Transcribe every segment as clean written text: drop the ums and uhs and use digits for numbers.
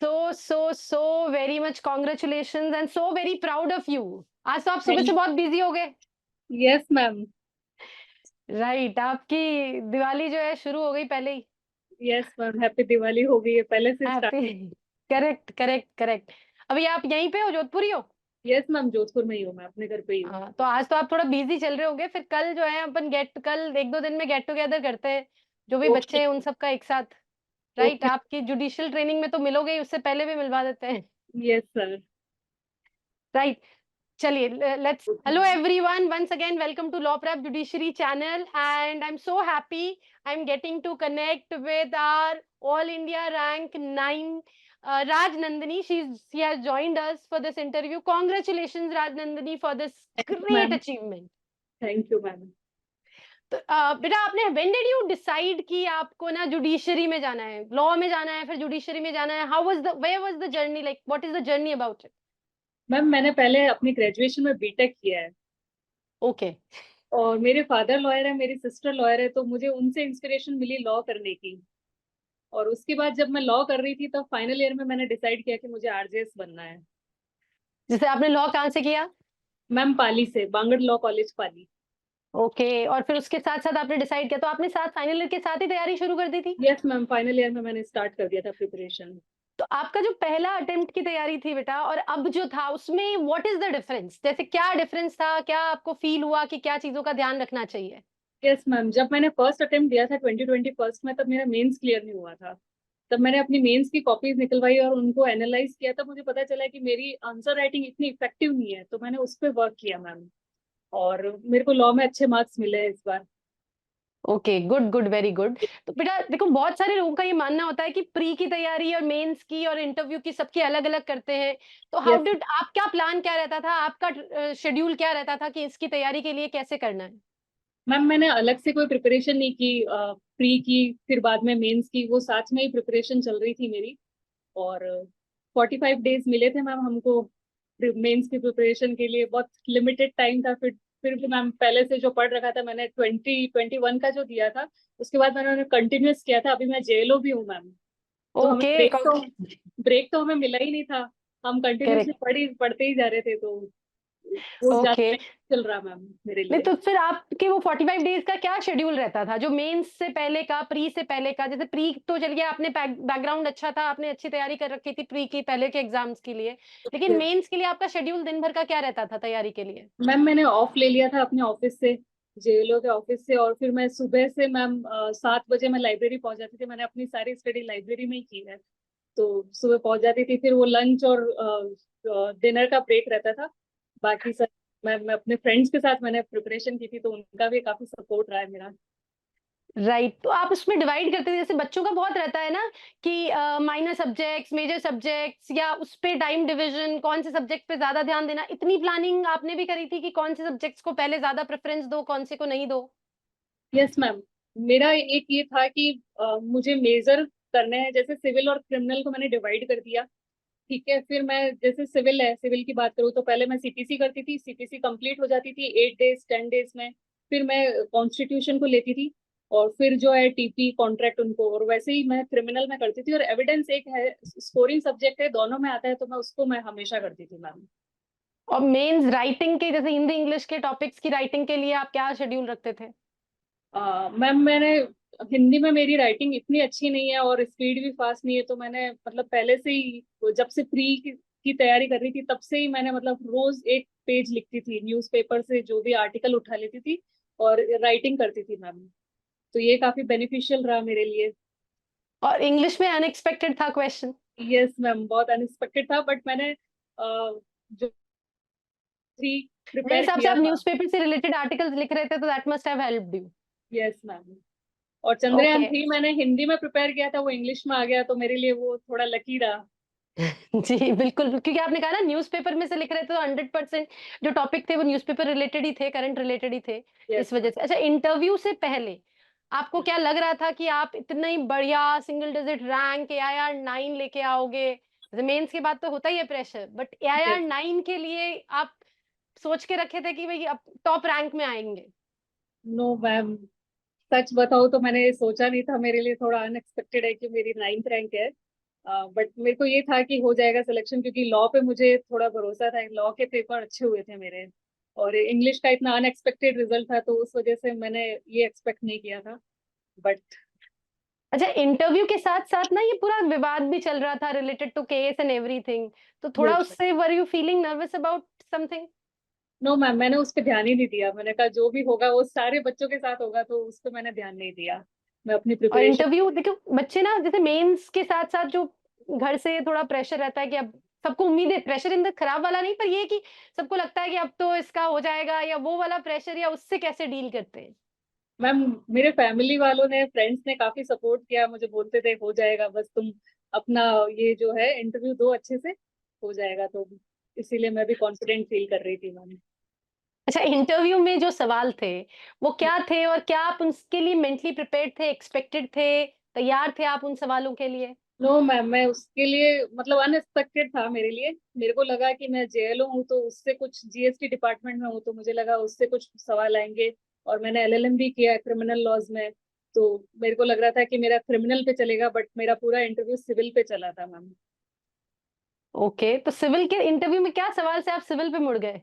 So very much congratulations and so very proud of you. आज तो आप सुबह थैंक से बहुत बिजी हो गए। Yes ma'am. राइट, आपकी दिवाली जो है शुरू हो गई पहले ही। यस मैम, हैप्पी दिवाली हो गई है पहले से start. Happy. Correct correct correct. अभी आप यहीं पे हो, जोधपुरी हो? यस मैम, जोधपुर में ही हूँ, मैं अपने घर पे ही हूँ। हाँ, तो आज तो आप थोड़ा बिजी चल रहे होंगे, फिर कल जो है अपन कल एक दो दिन में गेट टुगेदर करते हैं, जो भी बच्चे ओके। हैं उन सबका एक साथ। Right, okay. आपकी जुडिशियल ट्रेनिंग में तो मिलोगे ही, उससे पहले भी मिलवा देते हैं। Yes sir. राइट, चलिए let's okay hello ma'am. Everyone, once again welcome to law prep judiciary channel and I am so happy I am getting to connect with our all India rank 9 Raj Nandini. She has joined us for this interview. Congratulations Raj Nandini for this great ma'am, achievement. Thank you ma'am. तो बेटा, आपने when did you decide कि आपको ना judiciary में जाना है, law में जाना है, फिर जुडिशरी में जाना है? How was the where was the journey, like what is the journey about it? Ma'am, मैंने पहले अपनी ग्रेजुएशन में बीटेक किया है। ओके। और मेरे फादर लॉयर है, मेरी सिस्टर लॉयर है, तो मुझे उनसे इंस्पिरेशन मिली लॉ करने की। और उसके बाद जब मैं लॉ कर रही थी तब फाइनल ईयर में मैंने डिसाइड किया कि मुझे आरजेएस बनना है। जैसे आपने लॉ कहाँ से किया? मैम, पाली से, बांगड़ लॉ कॉलेज पाली। ओके, और फिर उसके साथ साथ आपने डिसाइड किया, तो आपने साथ फाइनल ईयर के साथ ही तैयारी शुरू कर दी थी? यस मैम, फाइनल ईयर में मैंने स्टार्ट कर दिया था प्रिपरेशन। तो आपका जो पहला अटेम्प्ट की तैयारी थी बेटा, और अब जो था उसमें व्हाट इज द डिफरेंस? जैसे क्या डिफरेंस था, क्या आपको फील हुआ कि क्या चीजों का ध्यान रखना चाहिए? यस मैम, जब मैंने फर्स्ट अटेम्प्ट दिया था 2021 में, तब मेरा मेंस क्लियर नहीं हुआ था। तब मैंने अपनी मेंस की कॉपीज निकलवाई और उनको एनालाइज किया, तब मुझे पता चला कि मेरी आंसर राइटिंग इतनी इफेक्टिव नहीं है, तो मैंने उस पर वर्क किया मैम। और मेरे को लॉ में अच्छे मार्क्स मिले हैं इस बार। Okay, good good, very good. तो बेटा देखो, बहुत सारे लोगों का ये मानना होता है कि प्री की तैयारी और मेंस की और इंटरव्यू की सबकी अलग अलग करते हैं। तो हाउ यस डिड आप, क्या प्लान क्या रहता था आपका, शेड्यूल क्या रहता था कि इसकी तैयारी के लिए कैसे करना है? मैम, मैंने अलग से कोई प्रिपरेशन नहीं की। प्री की, फिर बाद में मेंस की, वो साथ में ही प्रिपरेशन चल रही थी मेरी। और 45 डेज मिले थे मैम हमको मेंस की प्रिपरेशन के लिए। बहुत लिमिटेड टाइम था। फिर भी मैम, पहले से जो पढ़ रखा था मैंने, 2021 का जो दिया था, उसके बाद मैंने कंटिन्यूअस किया था। अभी मैं जेएलओ भी हूँ मैम। तो हमें ओके। ब्रेक तो हमें मिला ही नहीं था। हम कंटिन्यूसली करेक्ट। पढ़ते ही जा रहे थे, तो वो ओके। ज्यादा चल रहा मैम मेरे नहीं, लिए। तो फिर आपके वो 45 डेज का क्या शेड्यूल रहता था, जो मेंस से पहले का, प्री से पहले का? जैसे प्री तो चलिए, आपने बैकग्राउंड अच्छा था, आपने अच्छी तैयारी कर रखी थी प्री की पहले के एग्जाम्स के लिए, लेकिन मेंस के लिए आपका शेड्यूल दिन भर का क्या रहता था तैयारी के लिए? मैम, मैंने ऑफ ले लिया था अपने ऑफिस से, जेएलओ के ऑफिस से। और फिर मैं सुबह से मैम 7 बजे मैं लाइब्रेरी पहुंच जाती थी। मैंने अपनी सारी स्टडी लाइब्रेरी में ही की है। तो सुबह पहुंच जाती थी, फिर वो लंच और डिनर का ब्रेक रहता था। बाकी सब मैं अपने फ्रेंड्स के साथ मैंने प्रिपरेशन की थी, तो उनका भी काफी सपोर्ट रहा है मेरा। राइट, तो आप उसमें डिवाइड करते थे, जैसे बच्चों का बहुत रहता है ना कि माइनर सब्जेक्ट्स, मेजर सब्जेक्ट्स, या उस पे टाइम डिवीजन, कौन से सब्जेक्ट पे ज्यादा ध्यान देना, इतनी प्लानिंग आपने भी करी थी कि कौन से सब्जेक्ट्स को पहले ज्यादा प्रेफरेंस दो, कौन से को नहीं दो? यस मैम, मेरा एक ये था कि मुझे मेजर करने हैं। जैसे सिविल और क्रिमिनल को मैंने डिवाइड कर दिया। ठीक है, फिर मैं, जैसे सिविल है, सिविल की बात करूँ तो पहले मैं सीपीसी करती थी। सीपीसी कंप्लीट हो जाती थी 8 डेज 10 डेज में। फिर मैं कॉन्स्टिट्यूशन को लेती थी। और फिर जो है टीपी कॉन्ट्रैक्ट उनको। और वैसे ही मैं क्रिमिनल में करती थी। और एविडेंस एक है, स्कोरिंग सब्जेक्ट है, दोनों में आता है, तो मैं उसको मैं हमेशा करती थी मैम। और मेंस राइटिंग के, जैसे हिंदी इंग्लिश के टॉपिक्स की राइटिंग के लिए आप क्या शेड्यूल रखते थे? मैम, मैंने हिंदी में, मेरी राइटिंग इतनी अच्छी नहीं है और स्पीड भी फास्ट नहीं है, तो मैंने मतलब पहले से ही, जब से प्री की तैयारी कर रही थी तब से ही मैंने मतलब रोज एक पेज लिखती थी, न्यूज़पेपर से जो भी आर्टिकल उठा लेती थी और राइटिंग करती थी मैम। तो ये काफी बेनिफिशियल रहा मेरे लिए। और इंग्लिश में अनएक्सपेक्टेड था क्वेश्चन? यस मैम, बहुत अनएक्सपेक्टेड था, बट मैंने जो थ्री मेरे प्रिपेयर हिसाब से किया आप था। न्यूज़पेपर से रिलेटेड आर्टिकल्स लिख रहे थे, तो that must have helped you. Yes ma'am. और चंद्रयान ओके। 3 मैंने हिंदी में प्रिपेयर किया था, वो इंग्लिश में आ गया, तो मेरे लिए वो थोड़ा लकी रहा। जी, बिल्कुल, क्योंकि आपने कहा ना न्यूज़पेपर में से लिख रहे थे, तो 100% जो टॉपिक थे वो न्यूज़पेपर रिलेटेड ही थे, करंट रिलेटेड ही थे, यस इस वजह मैम। से। अच्छा, इंटरव्यू से पहले आपको क्या लग रहा था कि आप इतनी बढ़िया सिंगल डिजिट रैंक एआईआर 9 लेके आओगे? जैसे मेंस के बाद तो होता ही है प्रेशर, बट एआईआर यस। 9 के लिए आप सोच के रखे थे कि भई अब टॉप रैंक में आएँगे? नो मैम, सच बताओ तो मैंने ये सोचा नहीं था। मेरे लिए थोड़ा अनएक्सपेक्टेड है कि मेरी 9th रैंक है। बट मेरे को ये था कि हो जाएगा सिलेक्शन, क्योंकि लॉ पे मुझे थोड़ा भरोसा था, लॉ के पेपर अच्छे हुए थे मेरे, और इंग्लिश का इतना अनएक्सपेक्टेड रिजल्ट था, तो उस वजह से मैंने ये एक्सपेक्ट नहीं किया था। बट अच्छा, इंटरव्यू के साथ-साथ ना ये पूरा विवाद भी चल रहा था related to case and everything, तो थोड़ा यस, उससे were you feeling nervous about something? No ma'am, मैंने उस पर ध्यान ही नहीं दिया। मैंने कहा जो भी होगा वो सारे बच्चों के साथ होगा, तो उस पर मैंने ध्यान नहीं दिया। मैं अपनी और प्रिपरेशन। इंटरव्यू देखो, बच्चे ना जैसे मेंस के साथ-साथ जो घर से थोड़ा प्रेशर रहता है कि अब सबको उम्मीद है, प्रेशर इन द खराब वाला नहीं, पर ये है कि सबको लगता है कि अब तो इसका हो जाएगा, या वो वाला प्रेशर, या उससे कैसे डील करते हैं? मैम, मेरे फैमिली वालों ने, फ्रेंड्स ने काफी सपोर्ट किया मुझे, बोलते थे हो जाएगा, बस तुम अपना ये जो है इंटरव्यू दो अच्छे से, हो जाएगा। तो इसीलिए मैं भी कॉन्फिडेंट फील कर रही थी मैम। अच्छा, इंटरव्यू में जो सवाल थे, वो क्या थे और क्या आप उसके लिए मेंटली प्रिपेयर्ड थे, एक्सपेक्टेड थे, तैयार थे आप उन सवालों के लिए? नो मैम, मैं उसके लिए मतलब अनएक्सपेक्टेड था मेरे लिए। मेरे को लगा कि मैं जेएलओ हूँ, तो उससे कुछ जीएसटी डिपार्टमेंट में हूँ, तो मुझे लगा उससे कुछ सवाल आएंगे। और मैंने एलएलएम भी किया है क्रिमिनल लॉज में, तो मेरे को लग रहा था कि मेरा क्रिमिनल पे चलेगा, बट मेरा पूरा इंटरव्यू सिविल पे चला था मैम। ओके, तो सिविल के इंटरव्यू में क्या सवाल से आप सिविल पे मुड़ गए?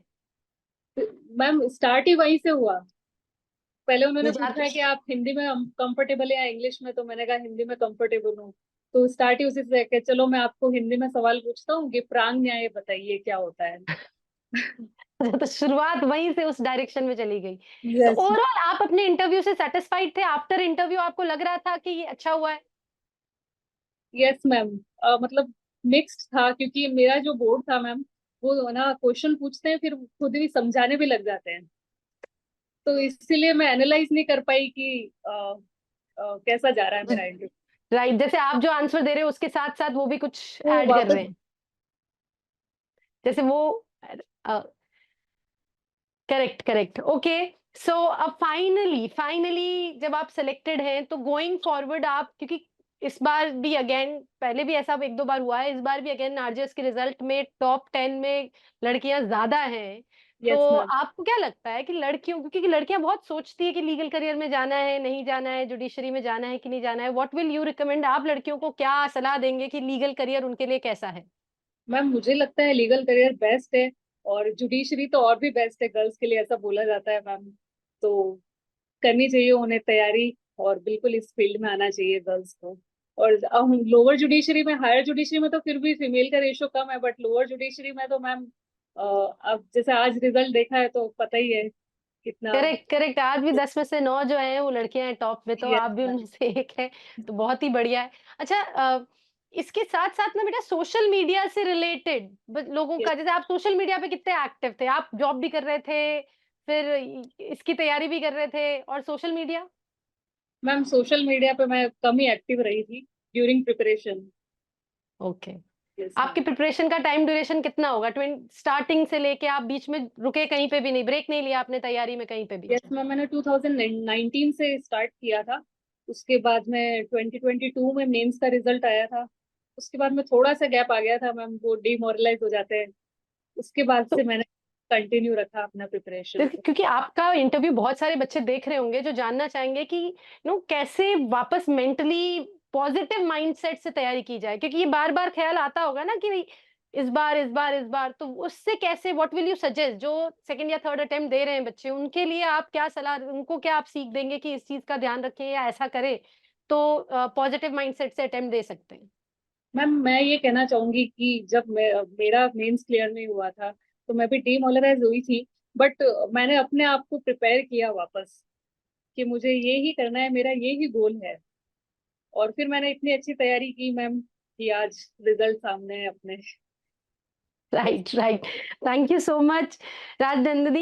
मैम, स्टार्ट ही वहीं से हुआ। पहले उन्होंने जाते पूछा कि आप हिंदी में कंफर्टेबल है या इंग्लिश में, तो मैंने कहा हिंदी में कंफर्टेबल हूँ। तो स्टार्ट ही उसी से कि चलो मैं आपको हिंदी में सवाल पूछता हूँ कि प्रांग न्याय बताइए क्या होता है। अच्छा, तो शुरुआत वहीं से उस डायरेक्शन में चली गई। तो यस। ओवरऑल आप अपने इंटरव्यू से सैटिस्फाइड थे? आफ्टर इंटरव्यू आपको लग रहा था कि ये अच्छा हुआ है? यस मैम, मतलब मिक्स्ड था, क्योंकि मेरा जो बोर्ड था मैम, वो ना क्वेश्चन पूछते हैं फिर खुद ही समझाने भी लग जाते हैं, तो इसीलिए मैं एनालाइज नहीं कर पाई कि कैसा जा रहा है मेरा इंटरव्यू। राइट, जैसे आप जो आंसर दे रहे हो उसके साथ-साथ वो भी कुछ वो ऐड कर वापस। रहे हैं। जैसे वो अ करेक्ट, करेक्ट। ओके, सो अब फाइनली जब आप सिलेक्टेड हैं, तो गोइंग फॉरवर्ड आप, क्योंकि इस बार भी अगेन, पहले भी ऐसा 1-2 बार हुआ है, इस बार भी अगेन आरजेएस के रिजल्ट में टॉप 10 में लड़कियां ज्यादा हैं। तो यस मैम। आपको क्या लगता है कि लड़कियों, क्योंकि लड़कियां बहुत सोचती है कि लीगल करियर में जाना है, नहीं जाना है, जुडिशरी में जाना है कि नहीं जाना है, व्हाट विल यू रिकमेंड? आप लड़कियों को क्या सलाह देंगे कि लीगल करियर उनके लिए कैसा है? मैम, मुझे लगता है लीगल करियर बेस्ट है, और जुडिशरी तो और भी बेस्ट है गर्ल्स के लिए, ऐसा बोला जाता है मैम। तो करनी चाहिए उन्हें तैयारी, और बिल्कुल इस फील्ड में आना चाहिए गर्ल्स को। और लोअर जुडिशरी में, हायर जुडिशरी में तो फिर भी फीमेल का रेशो कम है, बट लोअर जुडिशरी में तो मैम अब जैसे आज रिजल्ट देखा है तो पता ही है कितना। Correct, correct. आज भी 10 में से 9 जो हैं वो लड़कियां हैं टॉप में, तो यस आप भी मैम। उनमें से एक हैं, तो बहुत ही बढ़िया है। अच्छा, इसके साथ-साथ ना बेटा, सोशल मीडिया से रिलेटेड ब लोगों यस का, जैसे आप सोशल मीडिया पे कितने एक्टिव थे? आप जॉब भी कर रहे थे, फिर इसकी तैयारी भी कर रहे थे, और social media? Ma'am, social media पे मैं कम ही एक्टिव रही थी ड्यूरिंग प्रिपरेशन। ओके। यस आपकी मैम। प्रिपरेशन का टाइम ड्यूरेशन कितना होगा? स्टार्टिंग से लेके आप बीच में रुके कहीं पे भी नहीं, ब्रेक नहीं लिया आपने तैयारी में कहीं पे भी? यस मैम, मैंने 2019 से स्टार्ट किया था। उसके बाद में 2022 में मेंस का रिजल्ट आया था। उसके बाद में थोड़ा सा गैप आ गया था मैम, वो डिमोरलाइज हो जाते हैं। उसके बाद तो से मैंने कंटिन्यू रखा अपना प्रिपरेशन को। क्योंकि आपका इंटरव्यू बहुत सारे बच्चे देख रहे होंगे जो जानना चाहेंगे कि कैसे वापस मेंटली पॉजिटिव माइंडसेट से तैयारी की जाए, क्योंकि ये बार बार ख्याल आता होगा ना कि इस बार, तो उससे कैसे, व्हाट विल यू सजेस्ट? जो सेकंड या थर्ड अटेम्प्ट दे रहे हैं बच्चे, उनके लिए आप क्या सलाह, उनको क्या आप सीख देंगे कि इस चीज का ध्यान रखें या ऐसा करें, तो पॉजिटिव माइंडसेट से अटेम्प्ट दे सकते हैं? मैम, मैं ये कहना चाहूंगी कि जब मेरा मेंस क्लियर नहीं हुआ था, तो मैं भी डीमोरलाइज हुई थी, बट मैंने अपने आप को प्रिपेयर किया वापस कि मुझे ये ही करना है, मेरा ये ही गोल है। और फिर मैंने इतनी अच्छी तैयारी की मैम कि आज रिजल्ट सामने है अपने। Right, right. Thank you so much, Rajnandini.